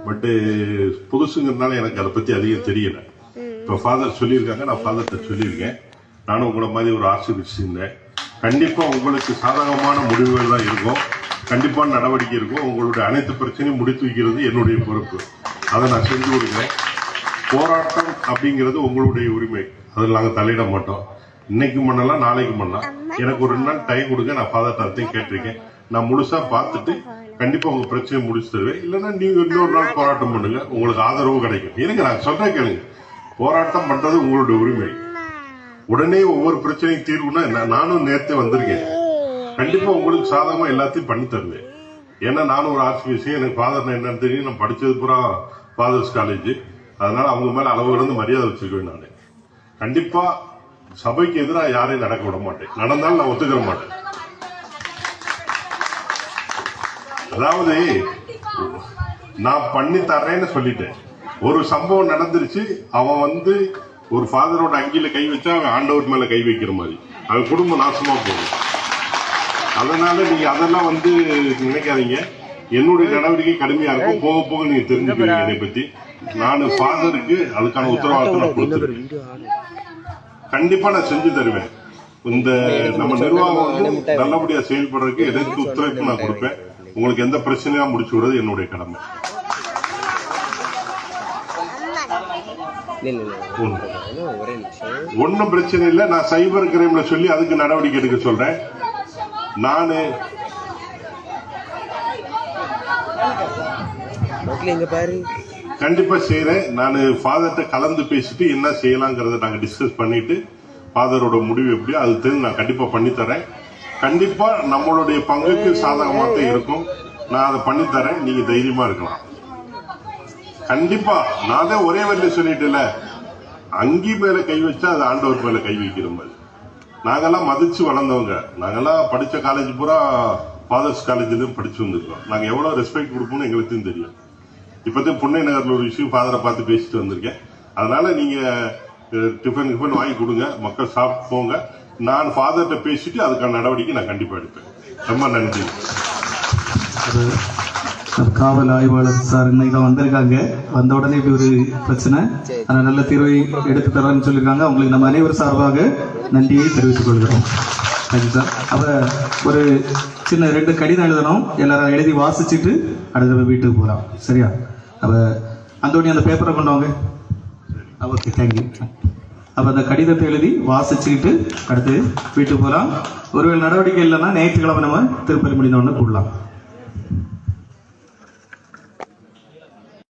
பட்டு புதுசுங்கிறதுனால எனக்கு அதை பத்தி அதிகம் தெரியல. இப்ப ஃபாதர் சொல்லியிருக்காங்க, நான் ஃபாதர்கிட்ட சொல்லியிருக்கேன். நானும் உங்களை மாதிரி ஒரு ஆர்சிபிசி இருந்தேன். கண்டிப்பா உங்களுக்கு சாதகமான முடிவுகள் தான் இருக்கும், கண்டிப்பான நடவடிக்கை இருக்கும். உங்களுடைய அனைத்து பிரச்சனையும் முடித்து வைக்கிறது என்னுடைய பொறுப்பு. அதை நான் செஞ்சு கொடுக்குறேன். போராட்டம் அப்படிங்கிறது உங்களுடைய உரிமை, அதில் நாங்கள் தலையிட மாட்டோம். இன்னைக்கு பண்ணலாம், நாளைக்கு பண்ணலாம். எனக்கு ஒரு 2 நாள் டைம் கொடுங்க. நான் ஃபாதர்கிட்டையும் கேட்டிருக்கேன். நான் முழுசா பார்த்துட்டு கண்டிப்பா உங்க பிரச்சனையை முடிச்சு தருவேன். இல்லைன்னா நீங்க இன்னொரு நாள் போராட்டம் பண்ணுங்க, உங்களுக்கு ஆதரவு கிடைக்கும். எனக்கு நான் சொல்றேன் கேளுங்க, போராட்டம் பண்றது உங்களுடைய உரிமை. உடனே ஒவ்வொரு பிரச்சனையும் தீர்வுனா நானும் நேரத்தை வந்திருக்கேன். கண்டிப்பா உங்களுக்கு சாதகமா எல்லாத்தையும் பண்ணி தருவேன். ஏன்னா நானும் ஒரு ஆர்சிபிசி, எனக்கு ஃபாதர் என்னன்னு தெரியும். நான் படிச்சது பூரா ஃபாதர்ஸ் காலேஜ். அதனால அவங்க மேல அளவு கடந்து மரியாதை வச்சிருக்கேன். நான் கண்டிப்பா சபைக்கு எதிராக யாரையும் நடக்க விட மாட்டேன். நடந்தாலும் நான் ஒத்துக்கிற மாட்டேன். அதாவது நான் பண்ணி தர்றேன்னு சொல்லிட்டேன். ஒரு சம்பவம் நடந்துருச்சு, அவன் ஒரு ஃபாதரோட அங்கில கை வச்சா அவன் ஆண்டவர் மேல கை வைக்கிற மாதிரி, அவன் குடும்பம் நாசமா போகும். அதனால நீங்க அதெல்லாம் நினைக்காதீங்க. என்னுடைய நடவடிக்கை கடுமையா இருக்கும். போக போக நீங்க தெரிஞ்சுக்கிறீங்க என்னை பத்தி. நான் ஃபாதருக்கு அதுக்கான உத்தரவாதத்தை நான் கொடுத்துருக்கேன். கண்டிப்பா நான் செஞ்சு தருவேன். இந்த நம்ம நிர்வாகம் நல்லபடியா செயல்படுறதுக்கு எதற்கு ஒத்துழைப்பு நான் கொடுப்பேன். உங்களுக்கு எந்த பிரச்சனையா முடிச்சு விடுறது என்னுடைய கடமை. ஒன்னும் பிரச்சனை இல்லை. நான் சைபர் கிரைம்ல சொல்லி அதுக்கு நடவடிக்கை எடுக்க சொல்றேன். நானு கண்டிப்பா செய்யறேன். நான் ஃபாதர்கிட்ட கலந்து பேசிட்டு என்ன செய்யலாங்கிறத நாங்க டிஸ்கஸ் பண்ணிட்டு ஃபாதரோட முடிவு எப்படியோ அது தெரிஞ்சு நான் கண்டிப்பா பண்ணித்தரேன். கண்டிப்பா நம்மளுடைய பங்குக்கு சாதகமாக இருக்கும். நான் அதை பண்ணித்தரேன். நீங்க தைரியமா இருக்கலாம். கண்டிப்பா நான் தான் ஒரே வரையில சொல்லிட்டேல, அங்கி மேல கை வச்சா அது ஆண்டவர் மேல கை வைக்கிற மாதிரி. நாங்கெல்லாம் மதிச்சு வளர்ந்தவங்க. நாங்கெல்லாம் படிச்ச காலேஜ் பூரா ஃபாதர்ஸ் காலேஜ்லயும் படிச்சு வந்திருக்கோம். நாங்க எவ்வளவு ரெஸ்பெக்ட் கொடுப்போம்னு எங்களுக்கும் தெரியும். இப்பதான் புன்னை நகர்ல ஒரு விஷயம் ஃபாதரை பார்த்து பேசிட்டு வந்திருக்கேன். அதனால நீங்க டிஃபன் வாங்கி கொடுங்க, மக்கள் சாப்பிட்டு போங்க. நான் ஃபாதர்கிட்ட பேசிட்டு அதுக்கான நடவடிக்கை நான் கண்டிப்பா எடுப்பேன். ரொம்ப நன்றி. காவல் ஆய்வாளர் சார் இன்னைக்கு தான் வந்திருக்காங்க. வந்த உடனே இப்படி ஒரு பிரச்சனை, ஆனால் நல்ல தீர்வை எடுத்து தரேன்னு சொல்லியிருக்காங்க. அவங்களுக்கு நம்ம அனைவரும் சார்பாக நன்றியை தெரிவித்துக் கொள்கிறோம். Thank you sir. அப்ப ஒரு சின்ன 2 கடிதம் எழுதணும். எல்லாரும் எழுதி வாசிச்சுட்டு அடுத்த வீட்டுக்கு போகலாம். சரியா? அப்ப அந்தோனி அந்த பேப்பரை கொண்டு வாங்க. Okay, thank you. அப்ப அந்த கடிதத்தை எழுதி வாசிச்சுக்கிட்டு அடுத்து வீட்டுக்கு போகலாம். ஒருவேளை நடவடிக்கை இல்லைன்னா ஞாயிற்றுக்கிழமை நம்ம திருப்பதி முடிந்தோன்னு கூடலாம்.